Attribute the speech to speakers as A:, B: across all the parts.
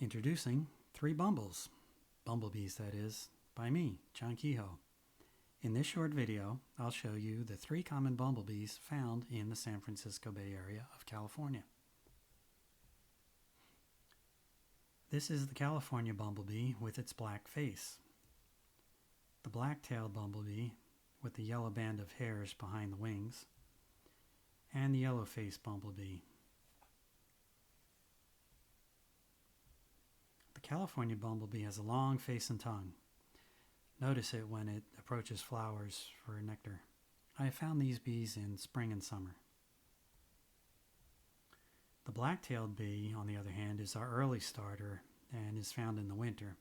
A: Introducing 3 Bumbles, bumblebees that is, by me, John Kehoe. In this short video, I'll show you the 3 common bumblebees found in the San Francisco Bay Area of California. This is the California bumblebee with its black face. The black-tailed bumblebee with the yellow band of hairs behind the wings, and the yellow-faced bumblebee. The California bumblebee has a long face and tongue. Notice it when it approaches flowers for nectar. I have found these bees in spring and summer. The black-tailed bee, on the other hand, is our early starter and is found in the winter.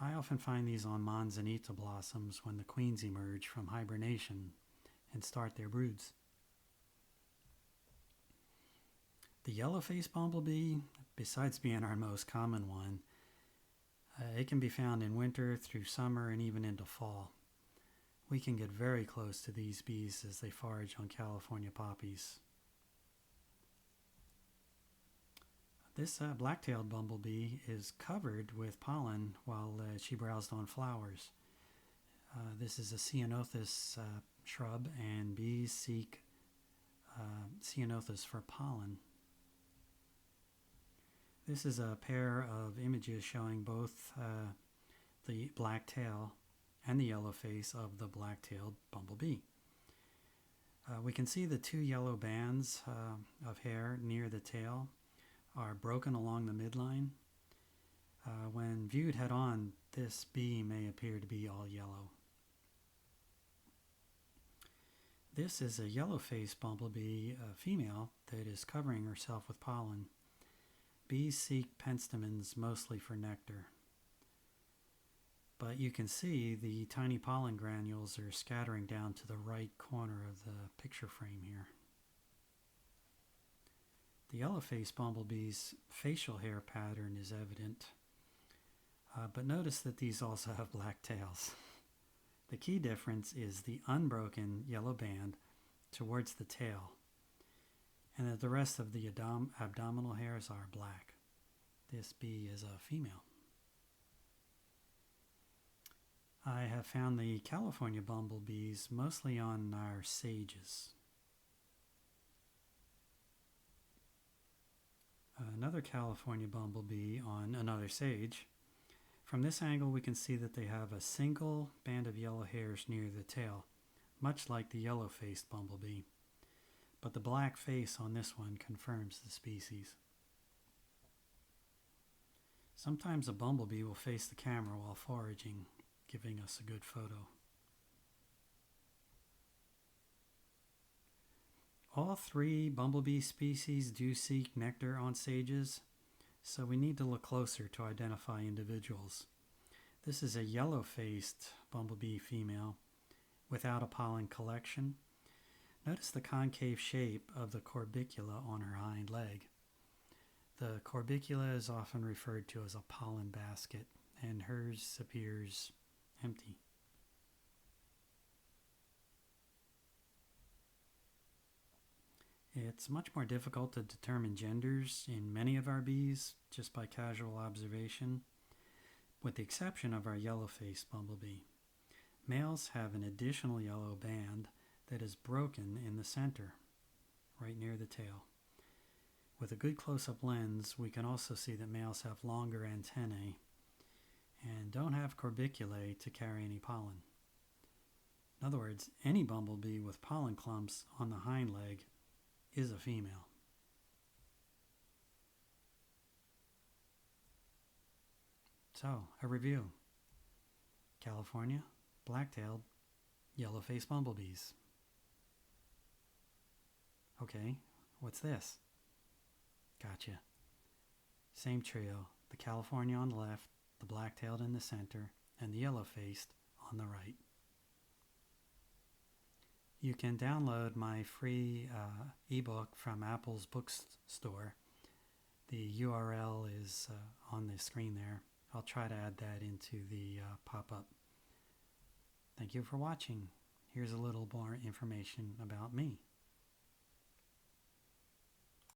A: I often find these on manzanita blossoms when the queens emerge from hibernation and start their broods. The yellow-faced bumblebee, besides being our most common one, it can be found in winter through summer and even into fall. We can get very close to these bees as they forage on California poppies. This black-tailed bumblebee is covered with pollen while she browsed on flowers. This is a ceanothus shrub, and bees seek ceanothus for pollen. This is a pair of images showing both the black tail and the yellow face of the black-tailed bumblebee. We can see the 2 yellow bands of hair near the tail are broken along the midline. When viewed head-on, this bee may appear to be all yellow. This is a yellow-faced bumblebee, a female, that is covering herself with pollen. Bees seek penstemons mostly for nectar. But you can see the tiny pollen granules are scattering down to the right corner of the picture frame here. The yellow-faced bumblebee's facial hair pattern is evident, but notice that these also have black tails. The key difference is the unbroken yellow band towards the tail, and that the rest of the abdominal hairs are black. This bee is a female. I have found the California bumblebees mostly on our sages. Another California bumblebee on another sage. From this angle we can see that they have a single band of yellow hairs near the tail, much like the yellow-faced bumblebee. But the black face on this one confirms the species. Sometimes a bumblebee will face the camera while foraging, giving us a good photo. All 3 bumblebee species do seek nectar on sages, so we need to look closer to identify individuals. This is a yellow-faced bumblebee female without a pollen collection. Notice the concave shape of the corbicula on her hind leg. The corbicula is often referred to as a pollen basket, and hers appears empty. It's much more difficult to determine genders in many of our bees just by casual observation, with the exception of our yellow-faced bumblebee. Males have an additional yellow band that is broken in the center, right near the tail. With a good close-up lens, we can also see that males have longer antennae and don't have corbiculae to carry any pollen. In other words, any bumblebee with pollen clumps on the hind leg is a female. So, a review. California, black-tailed, yellow-faced bumblebees. Okay, what's this? Gotcha. Same trio, the California on the left, the black-tailed in the center, and the yellow-faced on the right. You can download my free ebook from Apple's bookstore. The URL is on the screen there. I'll try to add that into the pop-up. Thank you for watching. Here's a little more information about me.